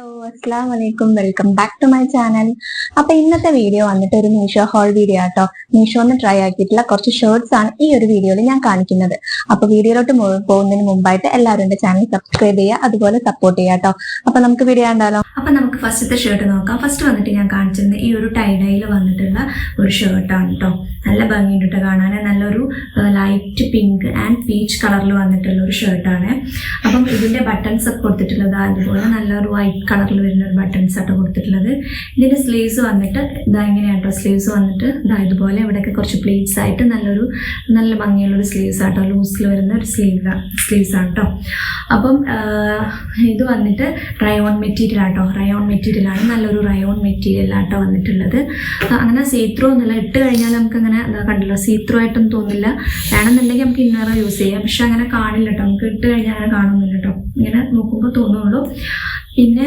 Hello അസ്സലാമു അലൈക്കും welcome back to my channel. അപ്പൊ ഇന്നത്തെ വീഡിയോ വന്നിട്ട് ഒരു മീഷോ ഹോൾ വീഡിയോ ആട്ടോ. മീഷോന്ന് ട്രൈ ആക്കിയിട്ടുള്ള കുറച്ച് ഷർട്ട്സ് ആണ് ഈ ഒരു വീഡിയോയിൽ ഞാൻ കാണിക്കുന്നത്. അപ്പൊ വീഡിയോയിലോട്ട് പോകുന്നതിന് മുമ്പായിട്ട് എല്ലാവരും എന്റെ ചാനൽ സബ്സ്ക്രൈബ് ചെയ്യുക, അതുപോലെ സപ്പോർട്ട് ചെയ്യുക കേട്ടോ. അപ്പൊ നമുക്ക് വീഡിയോ കണ്ടാലോ. അപ്പൊ നമുക്ക് ഫസ്റ്റത്തെ ഷർട്ട് നോക്കാം. ഫസ്റ്റ് വന്നിട്ട് ഞാൻ കാണിച്ചിരുന്നത് ഈ ഒരു ടൈഡയിൽ വന്നിട്ടുള്ള ഒരു ഷർട്ടാണ് കേട്ടോ. നല്ല ഭംഗിയുണ്ട് കേട്ടോ കാണാൻ. നല്ലൊരു ലൈറ്റ് പിങ്ക് ആൻഡ് പീച്ച് കളറിൽ വന്നിട്ടുള്ള ഒരു ഷർട്ടാണ്. അപ്പം ഇതിന്റെ ബട്ടൺസ് ഒക്കെ കൊടുത്തിട്ടുള്ളത് അതുപോലെ നല്ലൊരു വൈറ്റ് കളറിൽ വരുന്ന ഒരു ബട്ടൺസ് ആട്ടോ കൊടുത്തിട്ടുള്ളത്. ഇതിന്റെ സ്ലീവ്സ് വന്നിട്ട് ഇതാ ഇങ്ങനെയാട്ടോ. സ്ലീവ്സ് വന്നിട്ട് ഇതാ ഇതുപോലെ ഇവിടെയൊക്കെ കുറച്ച് പ്ലേറ്റ്സ് ആയിട്ട് നല്ല ഭംഗിയുള്ളൊരു സ്ലീവ്സ് ആട്ടോ. ലൂസിൽ വരുന്ന ഒരു സ്ലീവ്സ് ആണ് കേട്ടോ. അപ്പം ഇത് വന്നിട്ട് റയോൺ മെറ്റീരിയൽ ആട്ടോ. റയോൺ മെറ്റീരിയലാണ്. നല്ലൊരു റയോൺ മെറ്റീരിയൽ ആട്ടോ വന്നിട്ടുള്ളത്. അങ്ങനെ സീത്രോ ഒന്നുമില്ല. ഇട്ട് കഴിഞ്ഞാൽ നമുക്ക് അങ്ങനെ കണ്ടല്ലോ, സീത്രോ ആയിട്ടൊന്നും തോന്നില്ല. വേണമെന്നുണ്ടെങ്കിൽ നമുക്ക് ഇന്നർ യൂസ് ചെയ്യാം, പക്ഷെ അങ്ങനെ കാണില്ല കേട്ടോ. നമുക്ക് ഇട്ട് കഴിഞ്ഞാൽ അങ്ങനെ കാണുന്നില്ല കേട്ടോ. ഇങ്ങനെ നോക്കുമ്പോൾ തോന്നുള്ളൂ. പിന്നെ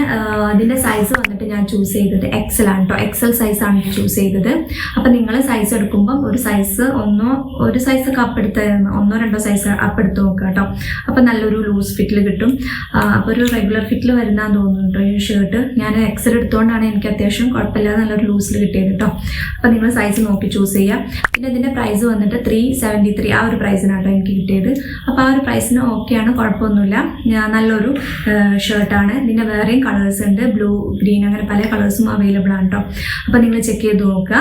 ഇതിൻ്റെ സൈസ് വന്നിട്ട് ഞാൻ ചൂസ് ചെയ്തത് എക്സൽ ആണ് കേട്ടോ. എക്സൽ സൈസാണ് ചൂസ് ചെയ്തത്. അപ്പം നിങ്ങൾ സൈസ് എടുക്കുമ്പം ഒരു സൈസ് ഒക്കെ അപ്പെടുത്ത് ഒന്നോ രണ്ടോ സൈസ് അപ്പെടുത്ത് നോക്കുക കേട്ടോ. അപ്പം നല്ലൊരു ലൂസ് ഫിറ്റിൽ കിട്ടും. അപ്പോൾ ഒരു റെഗുലർ ഫിറ്റിൽ വരുന്നതാന്ന് തോന്നുന്നു കേട്ടോ ഈ ഷർട്ട്. ഞാൻ എക്സൽ എടുത്തുകൊണ്ടാണ് എനിക്ക് അത്യാവശ്യം കുഴപ്പമില്ലാതെ നല്ലൊരു ലൂസിൽ കിട്ടിയത് കേട്ടോ. അപ്പം നിങ്ങൾ സൈസ് നോക്കി ചൂസ് ചെയ്യുക. പിന്നെ ഇതിൻ്റെ പ്രൈസ് വന്നിട്ട് 373 ആ ഒരു പ്രൈസിനാട്ടോ എനിക്ക് കിട്ടിയത്. അപ്പോൾ ആ ഒരു പ്രൈസിന് ഓക്കെയാണ്, കുഴപ്പമൊന്നുമില്ല. നല്ലൊരു ഷർട്ടാണ്. ഇതിൻ്റെ വേറെയും കളേഴ്സ് ഉണ്ട്, ബ്ലൂ, ഗ്രീൻ, അങ്ങനെ പല കളേഴ്സും അവൈലബിൾ ആണ് കേട്ടോ. അപ്പോൾ നിങ്ങൾ ചെക്ക് ചെയ്ത് നോക്കുക.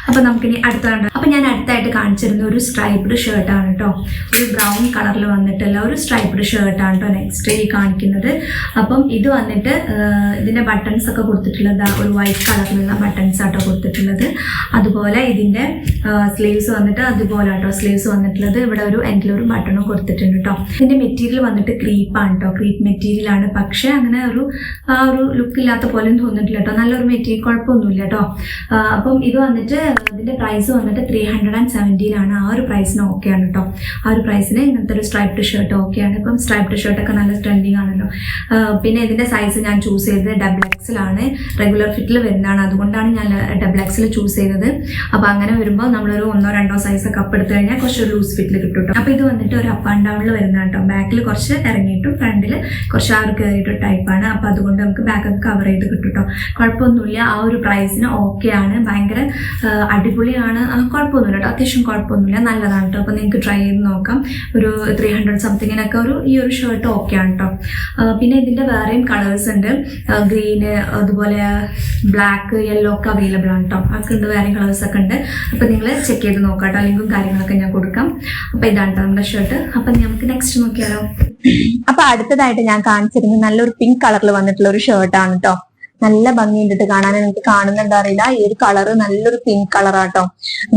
അപ്പോൾ നമുക്കിനി അടുത്താണ്. അപ്പോൾ ഞാൻ അടുത്തായിട്ട് കാണിച്ചിരുന്ന ഒരു സ്ട്രൈപ്ഡ് ഷർട്ടാണ് കേട്ടോ. ഒരു ബ്രൗൺ കളറിൽ വന്നിട്ടുള്ള ഒരു സ്ട്രൈപ്ഡ് ഷർട്ടാണ് കേട്ടോ നെക്സ്റ്റ് ഈ കാണിക്കുന്നത്. അപ്പം ഇത് വന്നിട്ട് ഇതിൻ്റെ ബട്ടൺസ് ഒക്കെ കൊടുത്തിട്ടുള്ളത് ഒരു വൈറ്റ് കളറിലുള്ള ബട്ടൺസ് ആട്ടോ കൊടുത്തിട്ടുള്ളത്. അതുപോലെ ഇതിൻ്റെ സ്ലീവ്സ് വന്നിട്ട് അതുപോലെ ആട്ടോ സ്ലീവ്സ് വന്നിട്ടുള്ളത്. ഇവിടെ ഒരു എൻഡിലൊരു ബട്ടണും കൊടുത്തിട്ടുണ്ട് കേട്ടോ. ഇതിൻ്റെ മെറ്റീരിയൽ വന്നിട്ട് ക്രീപ്പാണ് കേട്ടോ. ക്രീപ്പ് മെറ്റീരിയലാണ്. പക്ഷേ അങ്ങനെ ആ ഒരു ലുക്ക് ഇല്ലാത്ത പോലെയും തോന്നിട്ടില്ല കേട്ടോ. നല്ലൊരു മെറ്റീരിയൽ, കുഴപ്പമൊന്നുമില്ല കേട്ടോ. അപ്പം ഇത് വന്നിട്ട് ഇതിന്റെ പ്രൈസ് വന്നിട്ട് 317 ആണ്. ആ ഒരു പ്രൈസിന് ഓക്കെയാണ് കേട്ടോ. ആ ഒരു പ്രൈസിന് ഇങ്ങനത്തെ ഒരു സ്ട്രൈപ്ഡ് ഷർട്ട് ഓക്കെയാണ്. ഇപ്പം സ്ട്രൈപ്ഡ് ഷർട്ടൊക്കെ നല്ല ട്രെൻഡിങ് ആണല്ലോ. പിന്നെ ഇതിന്റെ സൈസ് ഞാൻ ചൂസ് ചെയ്തത് XXL ആണ്. റെഗുലർ ഫിറ്റിൽ വരുന്നതാണ്, അതുകൊണ്ടാണ് ഞാൻ XXL ചൂസ് ചെയ്തത്. അപ്പോൾ അങ്ങനെ വരുമ്പോൾ നമ്മളൊരു ഒന്നോ രണ്ടോ സൈസ് ഒക്കെ അപ്പ് എടുത്തു കഴിഞ്ഞാൽ കുറച്ച് ലൂസ് ഫിറ്റിൽ കിട്ടും കേട്ടോ. അപ്പോൾ ഇത് വന്നിട്ട് ഒരു അപ്പ് ആൻഡ് ഡൗണിൽ വരുന്നതാണ് കേട്ടോ. ബാക്കിൽ കുറച്ച് ഇറങ്ങിയിട്ടും ഫ്രണ്ടിൽ കുറച്ച് ആറ് കയറിയിട്ട് ടൈപ്പാണ്. അപ്പോൾ അതുകൊണ്ട് നമുക്ക് ബാക്കൊക്കെ കവർ ചെയ്ത് കിട്ടും കേട്ടോ. കുഴപ്പമൊന്നുമില്ല. ആ ഒരു പ്രൈസിന് ഓക്കെയാണ്. ഭയങ്കര അടിപൊളിയാണ്. കുഴപ്പമൊന്നുമില്ല കേട്ടോ. അത്യാവശ്യം കുഴപ്പമൊന്നുമില്ല, നല്ലതാണ് കേട്ടോ. അപ്പോൾ നിങ്ങൾക്ക് ട്രൈ ചെയ്ത് നോക്കാം. ഒരു 300 സംതിങ്ങിനൊക്കെ ഈ ഒരു ഷർട്ട് ഓക്കെയാണ് കേട്ടോ. പിന്നെ ഇതിൻ്റെ വേറെയും കളേഴ്സ് ഉണ്ട്. ഗ്രീന്, അതുപോലെ ബ്ലാക്ക്, യെല്ലോ ഒക്കെ അവൈലബിൾ ആണ് കേട്ടോ. അതൊക്കെ ഉണ്ട്, വേറെയും കളേഴ്സൊക്കെ ഉണ്ട്. അപ്പോൾ നിങ്ങൾ ചെക്ക് ചെയ്ത് നോക്കാം കേട്ടോ. ലിങ്കും കാര്യങ്ങളൊക്കെ ഞാൻ കൊടുക്കാം. അപ്പോൾ ഇതാണ് കേട്ടോ നമ്മുടെ ഷർട്ട്. അപ്പം നമുക്ക് നെക്സ്റ്റ് നോക്കിയാലോ. അപ്പൊ അടുത്തതായിട്ട് ഞാൻ കാണിച്ചിരുന്നത് നല്ലൊരു പിങ്ക് കളറിൽ വന്നിട്ടുള്ള ഒരു ഷർട്ടാണ് കേട്ടോ. നല്ല ഭംഗിയുണ്ട് കാണാൻ. എനിക്ക് കാണുന്നുണ്ടോ അറിയില്ല. ഈ ഒരു കളറ് നല്ലൊരു പിങ്ക് കളറാട്ടോ.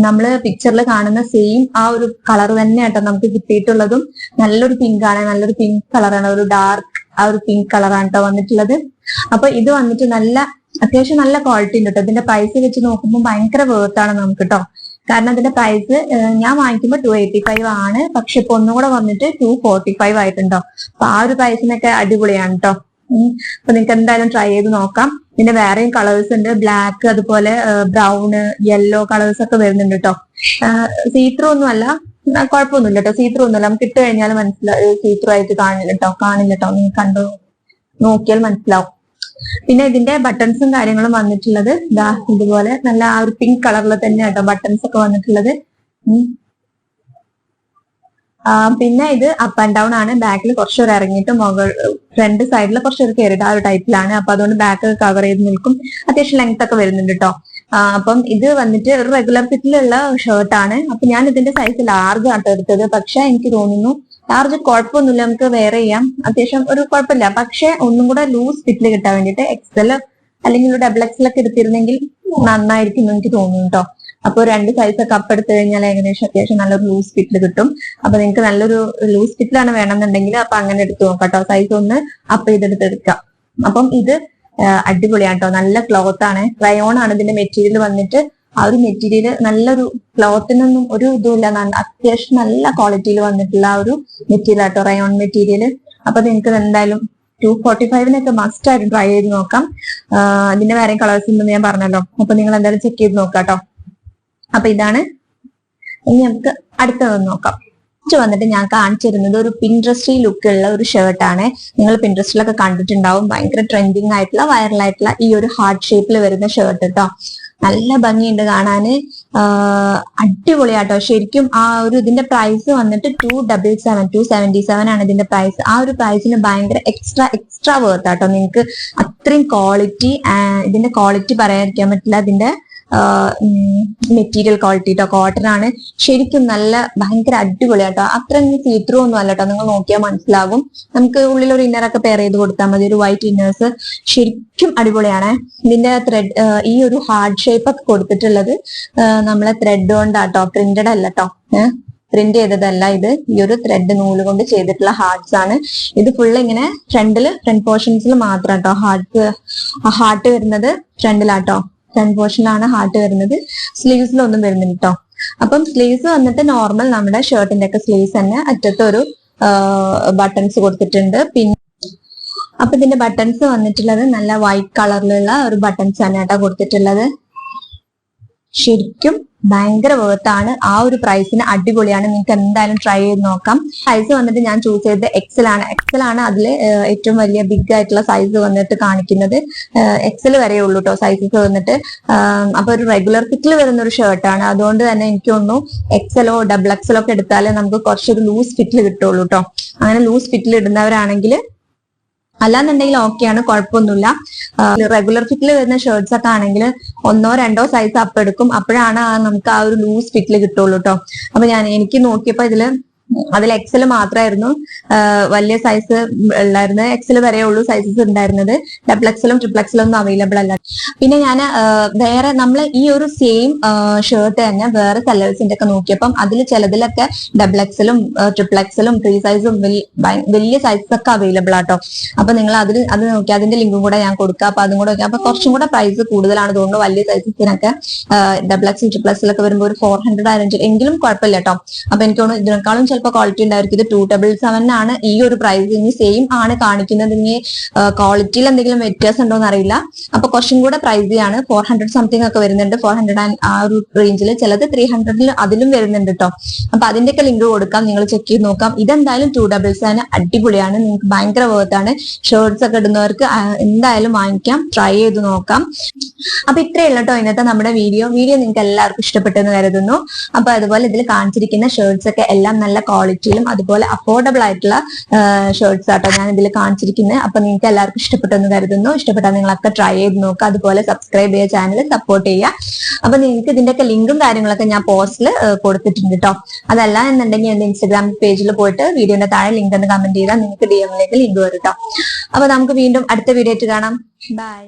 നമ്മള് പിക്ചറിൽ കാണുന്ന സെയിം ആ ഒരു കളർ തന്നെ ആട്ടോ നമുക്ക് കിട്ടിയിട്ടുള്ളതും. നല്ലൊരു പിങ്ക് ആണ്, നല്ലൊരു പിങ്ക് കളറാണ്. ഒരു ഡാർക്ക് ആ ഒരു പിങ്ക് കളറാണ് കേട്ടോ വന്നിട്ടുള്ളത്. അപ്പൊ ഇത് വന്നിട്ട് അത്യാവശ്യം നല്ല ക്വാളിറ്റി ഉണ്ട് കേട്ടോ. ഇതിന്റെ പ്രൈസ് വെച്ച് നോക്കുമ്പോൾ ഭയങ്കര വേർത്താണ് നമുക്ക് കേട്ടോ. കാരണം അതിന്റെ പ്രൈസ് ഞാൻ വാങ്ങിക്കുമ്പോൾ 285 ആണ്. പക്ഷെ ഇപ്പൊ ഒന്നുകൂടെ വന്നിട്ട് 245 ആയിട്ടുണ്ടോ. അപ്പൊ ആ ഒരു പ്രൈസിനൊക്കെ അടിപൊളിയാണ് കേട്ടോ. അപ്പൊ നിങ്ങൾക്ക് എന്തായാലും ട്രൈ ചെയ്ത് നോക്കാം. പിന്നെ വേറെയും കളേഴ്സ് ഉണ്ട്, ബ്ലാക്ക്, അതുപോലെ ബ്രൗണ്, യെല്ലോ കളേഴ്സ് ഒക്കെ വരുന്നുണ്ട് കേട്ടോ. സീത്രൂ ഒന്നും അല്ല, കുഴപ്പമൊന്നുമില്ല കേട്ടോ. സീത്രൂ ഒന്നുമല്ല, നമുക്ക് ഇട്ട് കഴിഞ്ഞാൽ സീത്രൂ ആയിട്ട് കാണില്ല കേട്ടോ. നിങ്ങൾ നോക്കിയാൽ മനസ്സിലാവും. പിന്നെ ഇതിന്റെ ബട്ടൺസും കാര്യങ്ങളും വന്നിട്ടുള്ളത് ഇതാ ഇതുപോലെ നല്ല ആ ഒരു പിങ്ക് കളറിൽ തന്നെ കേട്ടോ ബട്ടൺസ് ഒക്കെ വന്നിട്ടുള്ളത്. പിന്നെ ഇത് അപ്പ് ആൻഡ് ഡൗൺ ആണ്. ബാക്കിൽ കുറച്ചൊരു ഇറങ്ങിയിട്ട് ഫ്രണ്ട് സൈഡിൽ കുറച്ചൊരു കയറിയിട്ട് ആ ഒരു ടൈപ്പിലാണ്. അപ്പൊ അതുകൊണ്ട് ബാക്ക് കവർ ചെയ്ത് നിൽക്കും. അത്യാവശ്യം ലെങ്ത് ഒക്കെ വരുന്നുണ്ട് കേട്ടോ. അപ്പം ഇത് വന്നിട്ട് ഒരു റെഗുലർ ഫിറ്റിലുള്ള ഷർട്ടാണ്. അപ്പൊ ഞാൻ ഇതിന്റെ സൈസ് ലാർജ് ആട്ടോ എടുത്തത്. പക്ഷെ എനിക്ക് തോന്നുന്നു ലാർജ് കുഴപ്പമൊന്നുമില്ല, നമുക്ക് വെയർ ചെയ്യാം. അത്യാവശ്യം ഒരു കുഴപ്പമില്ല. പക്ഷെ ഒന്നും കൂടെ ലൂസ് ഫിറ്റിൽ കിട്ടാൻ വേണ്ടിയിട്ട് XL അല്ലെങ്കിൽ ഒരു XXL ഒക്കെ എടുത്തിരുന്നെങ്കിൽ നന്നായിരിക്കും എനിക്ക് തോന്നുന്നു കേട്ടോ. അപ്പൊ 2 സൈസ് ഒക്കെ അപ്പ് എടുത്തു കഴിഞ്ഞാൽ ഏകദേശം അത്യാവശ്യം നല്ലൊരു ലൂസ് ഫിറ്റിൽ കിട്ടും. അപ്പൊ നിങ്ങൾക്ക് നല്ലൊരു ലൂസ് ഫിറ്റിലാണ് വേണമെന്നുണ്ടെങ്കിൽ അപ്പൊ അങ്ങനെ എടുത്തു നോക്കാം കേട്ടോ. സൈസ് ഒന്ന് അപ്പ് ചെയ്തെടുക്കാം. അപ്പം ഇത് അടിപൊളിയാട്ടോ. നല്ല ക്ലോത്ത് ആണ്. റയോൺ ആണ് ഇതിന്റെ മെറ്റീരിയൽ വന്നിട്ട്. ആ ഒരു മെറ്റീരിയൽ നല്ലൊരു ക്ലോത്തിനൊന്നും ഒരു ഇതുമില്ല. അത്യാവശ്യം നല്ല ക്വാളിറ്റിയിൽ വന്നിട്ടുള്ള ആ ഒരു മെറ്റീരിയൽ ആട്ടോ, റയോൺ മെറ്റീരിയൽ. അപ്പൊ നിങ്ങൾക്ക് എന്തായാലും 245 മസ്റ്റ് ആയിട്ട് ട്രൈ ചെയ്ത് നോക്കാം. ഇതിന്റെ വേറെ കളേഴ്സ് ഉണ്ടെന്ന് ഞാൻ പറഞ്ഞല്ലോ. അപ്പൊ നിങ്ങൾ എന്തായാലും ചെക്ക് ചെയ്ത് നോക്കാം കേട്ടോ. അപ്പൊ ഇതാണ്. ഇനി നമുക്ക് അടുത്തതൊന്ന് നോക്കാം. വന്നിട്ട് ഞാൻ കാണിച്ചിരുന്നത് ഒരു പിൻട്രസ്റ്റി ലുക്കുള്ള ഒരു ഷർട്ടാണ്. നിങ്ങൾ പിൻട്രസ്റ്റിലൊക്കെ കണ്ടിട്ടുണ്ടാവും. ഭയങ്കര ട്രെൻഡിങ് ആയിട്ടുള്ള വൈറലായിട്ടുള്ള ഈ ഒരു ഹാർട്ട് ഷേപ്പിൽ വരുന്ന ഷർട്ട് കേട്ടോ. നല്ല ഭംഗിയുണ്ട് കാണാന്, അടിപൊളിയാട്ടോ. ശരിക്കും ആ ഒരു ഇതിന്റെ പ്രൈസ് വന്നിട്ട് 277 ആണ് ഇതിന്റെ പ്രൈസ്. ആ ഒരു പ്രൈസിന് ഭയങ്കര എക്സ്ട്രാ വേർത്ത് ആട്ടോ. നിങ്ങൾക്ക് അത്രയും ക്വാളിറ്റി, ഇതിന്റെ ക്വാളിറ്റി പറയാതിരിക്കാൻ പറ്റില്ല. ഇതിന്റെ മെറ്റീരിയൽ ക്വാളിറ്റി കേട്ടോ, കോട്ടൺ ആണ്. ശരിക്കും നല്ല ഭയങ്കര അടിപൊളിയാട്ടോ. അത്ര സീത്രൂ ഒന്നും അല്ല കേട്ടോ, നിങ്ങൾ നോക്കിയാൽ മനസ്സിലാകും. നമുക്ക് ഉള്ളിൽ ഒരു ഇന്നറൊക്കെ പെയർ ചെയ്ത് കൊടുത്താൽ മതി, ഒരു വൈറ്റ് ഇന്നേഴ്സ്. ശരിക്കും അടിപൊളിയാണ്. ഇതിന്റെ ത്രെഡ്, ഈ ഒരു ഹാർഡ് ഷേപ്പ് ഒക്കെ കൊടുത്തിട്ടുള്ളത് നമ്മളെ ത്രെഡ് കൊണ്ടാട്ടോ, പ്രിന്റഡ് അല്ല കേട്ടോ, പ്രിന്റ് ചെയ്തതല്ല. ഇത് ഈ ഒരു ത്രെഡ് നൂല് കൊണ്ട് ചെയ്തിട്ടുള്ള ഹാർട്ട്സ് ആണ്. ഇത് ഫുള്ള് ഇങ്ങനെ ഫ്രണ്ട് പോർഷൻസിൽ മാത്രം കേട്ടോ ഹാർട്ട് വരുന്നത്. ഫ്രണ്ടിലാട്ടോ, ഫ്രണ്ട് പോർഷനിലാണ് ഹാർട്ട് വരുന്നത്. സ്ലീവ്സിലൊന്നും വരുന്നില്ല കേട്ടോ. അപ്പം സ്ലീവ്സ് വന്നിട്ട് നോർമൽ നമ്മുടെ ഷർട്ടിന്റെ ഒക്കെ സ്ലീവ്സ് തന്നെ. അറ്റത്ത് ഒരു ബട്ടൺസ് കൊടുത്തിട്ടുണ്ട്. പിന്നെ അപ്പൊ ഇതിന്റെ ബട്ടൺസ് വന്നിട്ടുള്ളത് നല്ല വൈറ്റ് കളറിലുള്ള ഒരു ബട്ടൺസ് ആണ് കേട്ടോ കൊടുത്തിട്ടുള്ളത്. ശരിക്കും ഭയങ്കര വേർത്താണ്. ആ ഒരു പ്രൈസിന് അടിപൊളിയാണ്. നിങ്ങൾക്ക് എന്തായാലും ട്രൈ ചെയ്ത് നോക്കാം. സൈസ് വന്നിട്ട് ഞാൻ ചൂസ് ചെയ്തത് എക്സൽ ആണ്. അതിൽ ഏറ്റവും വലിയ ബിഗ് ആയിട്ടുള്ള സൈസ് വന്നിട്ട് കാണിക്കുന്നത് എക്സൽ വരെ ഉള്ളൂ കേട്ടോ സൈസസ് വന്നിട്ട്. അപ്പൊ ഒരു റെഗുലർ ഫിറ്റിൽ വരുന്ന ഒരു ഷർട്ടാണ്. അതുകൊണ്ട് തന്നെ എനിക്ക് തോന്നുന്നു XL-ഓ XXL ഒക്കെ എടുത്താലേ നമുക്ക് കുറച്ചൊരു ലൂസ് ഫിറ്റിൽ കിട്ടുള്ളൂ കേട്ടോ. അങ്ങനെ ലൂസ് ഫിറ്റിൽ ഇടുന്നവരാണെങ്കിൽ, അല്ലാന്നുണ്ടെങ്കിൽ ഓക്കെയാണ്, കുഴപ്പമൊന്നുമില്ല. റെഗുലർ ഫിറ്റിൽ വരുന്ന ഷർട്ട്സ് ഒക്കെ ആണെങ്കിൽ 1-ഓ 2-ഓ സൈസ് അപ്പ് എടുക്കും. അപ്പോഴാണ് നമുക്ക് ആ ഒരു ലൂസ് ഫിറ്റിൽ കിട്ടുള്ളൂ കേട്ടോ. അപ്പൊ എനിക്ക് നോക്കിയപ്പോ അതിൽ XL മാത്രമായിരുന്നു വലിയ സൈസ് ഉള്ളായിരുന്നത്. XL വരെ ഉള്ളൂ സൈസസ് ഉണ്ടായിരുന്നത്. XXL-ഉം XXL ഒന്നും അവൈലബിൾ അല്ല. പിന്നെ ഞാൻ വേറെ നമ്മൾ ഈ ഒരു സെയിം ഷർട്ട് തന്നെ വേറെ സെല്ലേഴ്സിന്റെ ഒക്കെ നോക്കിയപ്പം അതിൽ ചിലതിലൊക്കെ XXL-ഉം XXL-ഉം 3 സൈസും വലിയ സൈസസ് ഒക്കെ അവൈലബിൾ ആട്ടോ. അപ്പൊ നിങ്ങൾ അത് നോക്കി, അതിന്റെ ലിങ്കും കൂടെ ഞാൻ കൊടുക്കാം. അപ്പൊ അതും കൂടെ നോക്കാം. അപ്പൊ കുറച്ചും കൂടെ പ്രൈസ് കൂടുതലാണ് തോന്നുന്നു വലിയ സൈസസിനൊക്കെ. XXL XXL ഒക്കെ വരുമ്പോൾ ഒരു 400 ആയിരുന്നു എങ്കിലും കുഴപ്പമില്ല കേട്ടോ. അപ്പൊ എനിക്ക് തോന്നുന്നു ഇതിനേക്കാളും ചിലപ്പോൾ ക്വാളിറ്റി ഉണ്ടായിരിക്കും. ഇത് 277 ആണ് ഈ ഒരു പ്രൈസ്. ഇനി സെയിം ആണ് കാണിക്കുന്നത്. ഇനി ക്വാളിറ്റിയിൽ എന്തെങ്കിലും വ്യത്യാസം ഉണ്ടോ എന്ന് അറിയില്ല. അപ്പൊ കുറച്ചും കൂടെ പ്രൈസി ആണ്. 400 സംതിങ് ഒക്കെ വരുന്നുണ്ട്. 400 ആ ഒരു റേഞ്ചിൽ, ചിലത് 300 അതിലും വരുന്നുണ്ട് കേട്ടോ. അപ്പൊ അതിന്റെയൊക്കെ ലിങ്ക് കൊടുക്കാം, നിങ്ങൾ ചെക്ക് ചെയ്ത് നോക്കാം. ഇതെന്തായാലും 277 അടിപൊളിയാണ്. നിങ്ങൾക്ക് ഭയങ്കര വേർത്താണ്. ഷർട്ട്സ് ഒക്കെ ഇടുന്നവർക്ക് എന്തായാലും വാങ്ങിക്കാം, ട്രൈ ചെയ്ത് നോക്കാം. അപ്പൊ ഇത്രയേ ഉള്ളൂ കേട്ടോ ഇന്നത്തെ നമ്മുടെ വീഡിയോ നിങ്ങൾക്ക് എല്ലാവർക്കും ഇഷ്ടപ്പെട്ടെന്ന് കരുതുന്നു. അപ്പൊ അതുപോലെ ഇതിൽ കാണിച്ചിരിക്കുന്ന ഷർട്ട്സ് ഒക്കെ എല്ലാം നല്ല ക്വാളിറ്റിയിലും അതുപോലെ അഫോർഡബിൾ ആയിട്ടുള്ള ഷർട്ട്സ് ആട്ടോ ഞാൻ ഇതിൽ കാണിച്ചിരിക്കുന്നത്. അപ്പൊ നിങ്ങൾക്ക് എല്ലാവർക്കും ഇഷ്ടപ്പെട്ടെന്ന് കരുതുന്നു. ഇഷ്ടപ്പെട്ടാൽ നിങ്ങളൊക്കെ ട്രൈ ചെയ്ത് നോക്കുക. അതുപോലെ സബ്സ്ക്രൈബ് ചെയ്യുക, ചാനൽ സപ്പോർട്ട് ചെയ്യുക. അപ്പൊ നിങ്ങൾക്ക് ഇതിന്റെയൊക്കെ ലിങ്കും കാര്യങ്ങളൊക്കെ ഞാൻ പോസ്റ്റിൽ കൊടുത്തിട്ടുണ്ട് കേട്ടോ. അതല്ല എന്നുണ്ടെങ്കിൽ എന്റെ ഇൻസ്റ്റാഗ്രാം പേജിൽ പോയിട്ട് വീഡിയോന്റെ താഴെ ലിങ്ക് എന്ന് കമന്റ് ചെയ്താൽ നിങ്ങൾക്ക് DM-ലേക്ക് ലിങ്ക് വരും കേട്ടോ. അപ്പൊ നമുക്ക് വീണ്ടും അടുത്ത വീഡിയോ ആയിട്ട് കാണാം. ബൈ.